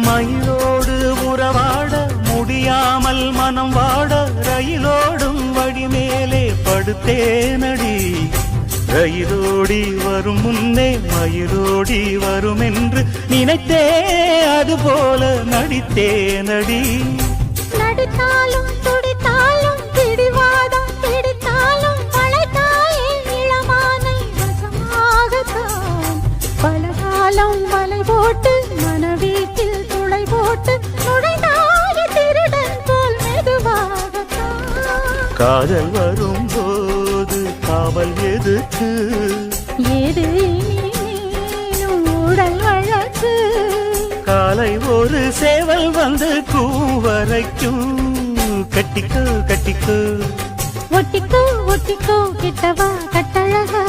மயிலோடு உறவாட முடியாமல் மனம் வாட ரயிலோடும் வழி மேலே படுத்தேனடி. ரயிலோடி வரும் முன்னே மயிலோடி வரும் என்று நினைத்தே அதுபோல நடித்தேனடி. நடித்தாலும் துடித்தாலும் பிடிவாதம் பிடித்தாலும் பழைத்தாயே இளமானை வசமாகத்தான். பலகாலம் வலை போட்டு மனவீட்டில் துளை போட்டு நுழைந்தாய திருடன் போல் மெதுவாகத்தான். காதல் வரும்போது காவல் எதுக்கு? ஏது நீனும் உடல் வழக்கு. காலை ஒரு சேவல் வந்து கூவரைக்கும். கட்டிக்கோ கட்டிக்கோ ஒட்டிக்கோ ஒட்டிக்கோ கிட்டவா கட்டழகா.